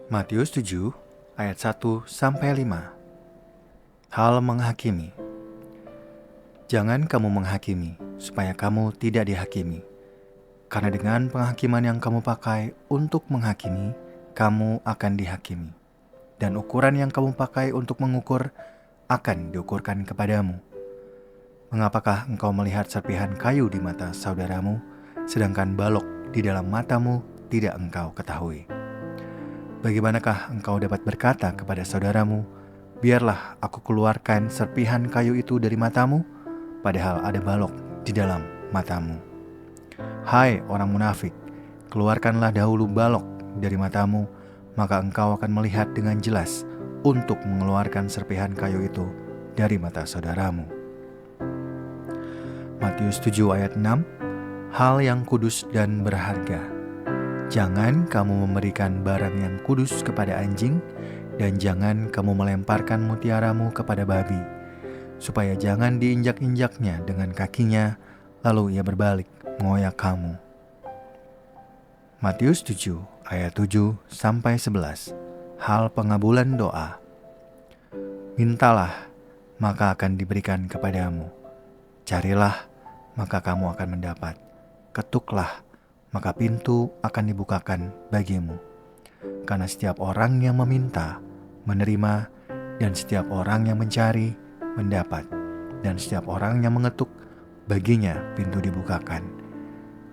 Matius 7 ayat 1-5. Hal menghakimi. Jangan kamu menghakimi, supaya kamu tidak dihakimi. Karena dengan penghakiman yang kamu pakai untuk menghakimi, kamu akan dihakimi. Dan ukuran yang kamu pakai untuk mengukur akan diukurkan kepadamu. Mengapakah engkau melihat serpihan kayu di mata saudaramu, sedangkan balok di dalam matamu tidak engkau ketahui? Bagaimanakah engkau dapat berkata kepada saudaramu, biarlah aku keluarkan serpihan kayu itu dari matamu, padahal ada balok di dalam matamu? Hai orang munafik, keluarkanlah dahulu balok dari matamu, maka engkau akan melihat dengan jelas untuk mengeluarkan serpihan kayu itu dari mata saudaramu. Matius 7 ayat 6. Hal yang kudus dan berharga. Jangan kamu memberikan barang yang kudus kepada anjing, dan jangan kamu melemparkan mutiaramu kepada babi, supaya jangan diinjak-injaknya dengan kakinya, lalu ia berbalik mengoyak kamu. Matius 7 ayat 7-11. Hal pengabulan doa. Mintalah, maka akan diberikan kepadamu. Carilah, maka kamu akan mendapat. Ketuklah, maka pintu akan dibukakan bagimu. Karena setiap orang yang meminta, menerima, dan setiap orang yang mencari, mendapat. Dan setiap orang yang mengetuk, baginya pintu dibukakan.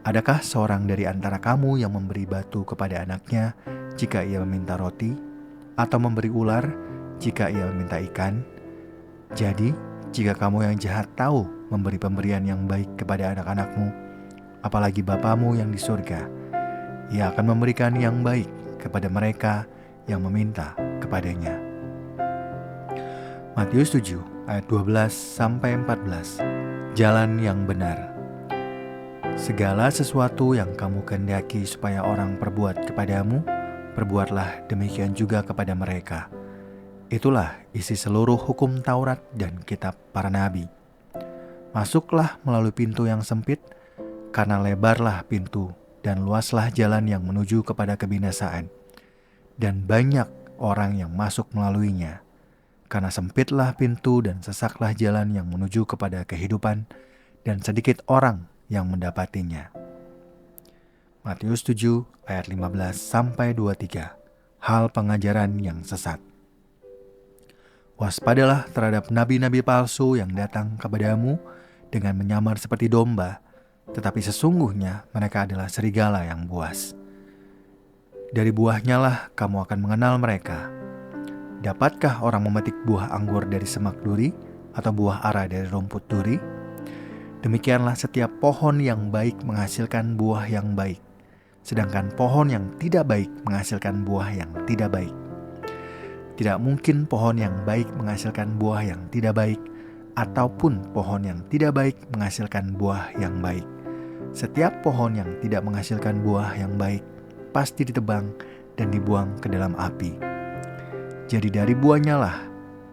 Adakah seorang dari antara kamu yang memberi batu kepada anaknya jika ia meminta roti, atau memberi ular jika ia meminta ikan? Jadi, jika kamu yang jahat tahu memberi pemberian yang baik kepada anak-anakmu, apalagi Bapamu yang di surga, Ia akan memberikan yang baik kepada mereka yang meminta kepadanya. Matius 7 ayat 12-14. Jalan yang benar. Segala sesuatu yang kamu kehendaki supaya orang perbuat kepadamu, perbuatlah demikian juga kepada mereka. Itulah isi seluruh hukum Taurat dan kitab para nabi. Masuklah melalui pintu yang sempit, karena lebarlah pintu dan luaslah jalan yang menuju kepada kebinasaan, dan banyak orang yang masuk melaluinya. Karena sempitlah pintu dan sesaklah jalan yang menuju kepada kehidupan, dan sedikit orang yang mendapatinya. Matius 7 ayat 15-23. Hal pengajaran yang sesat. Waspadalah terhadap nabi-nabi palsu yang datang kepadamu dengan menyamar seperti domba, tetapi sesungguhnya mereka adalah serigala yang buas. Dari buahnya lah kamu akan mengenal mereka. Dapatkah orang memetik buah anggur dari semak duri, atau buah ara dari rumput duri? Demikianlah setiap pohon yang baik menghasilkan buah yang baik, sedangkan pohon yang tidak baik menghasilkan buah yang tidak baik. Tidak mungkin pohon yang baik menghasilkan buah yang tidak baik, ataupun pohon yang tidak baik menghasilkan buah yang baik. Setiap pohon yang tidak menghasilkan buah yang baik pasti ditebang dan dibuang ke dalam api. Jadi dari buahnya lah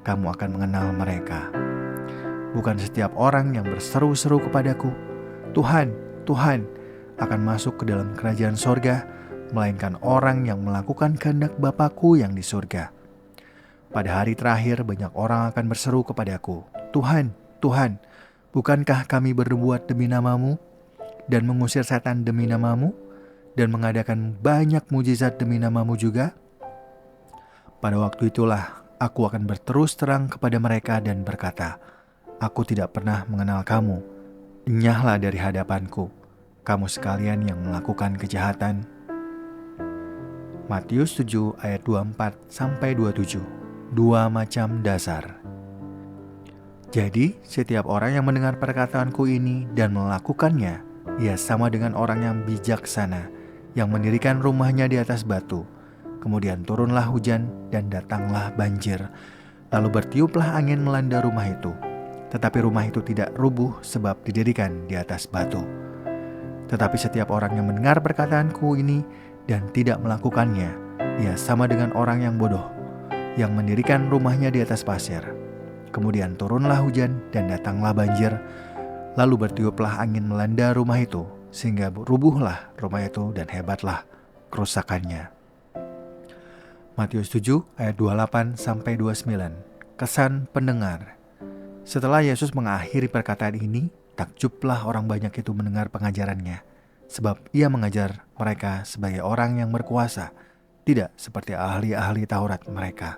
kamu akan mengenal mereka. Bukan setiap orang yang berseru-seru kepadaku, Tuhan, Tuhan, akan masuk ke dalam kerajaan sorga, melainkan orang yang melakukan kehendak Bapa-Ku yang di surga. Pada hari terakhir banyak orang akan berseru kepadaku, Tuhan, Tuhan, bukankah kami berbuat demi nama-Mu, dan mengusir setan demi nama-Mu, dan mengadakan banyak mujizat demi nama-Mu juga? Pada waktu itulah aku akan berterus terang kepada mereka dan berkata, Aku tidak pernah mengenal kamu. Enyahlah dari hadapanku, kamu sekalian yang melakukan kejahatan. Matius 7 ayat 24-27. Dua macam dasar. Jadi, setiap orang yang mendengar perkataanku ini dan melakukannya, ia sama dengan orang yang bijaksana, yang mendirikan rumahnya di atas batu. Kemudian turunlah hujan dan datanglah banjir. Lalu bertiuplah angin melanda rumah itu. Tetapi rumah itu tidak rubuh sebab didirikan di atas batu. Tetapi setiap orang yang mendengar perkataanku ini dan tidak melakukannya, ia sama dengan orang yang bodoh, yang mendirikan rumahnya di atas pasir. Kemudian turunlah hujan dan datanglah banjir, lalu bertiuplah angin melanda rumah itu, sehingga rubuhlah rumah itu dan hebatlah kerusakannya. Matius 7 ayat 28 sampai 29. Kesan pendengar. Setelah Yesus mengakhiri perkataan ini, takjublah orang banyak itu mendengar pengajarannya, sebab ia mengajar mereka sebagai orang yang berkuasa, tidak seperti ahli-ahli Taurat mereka.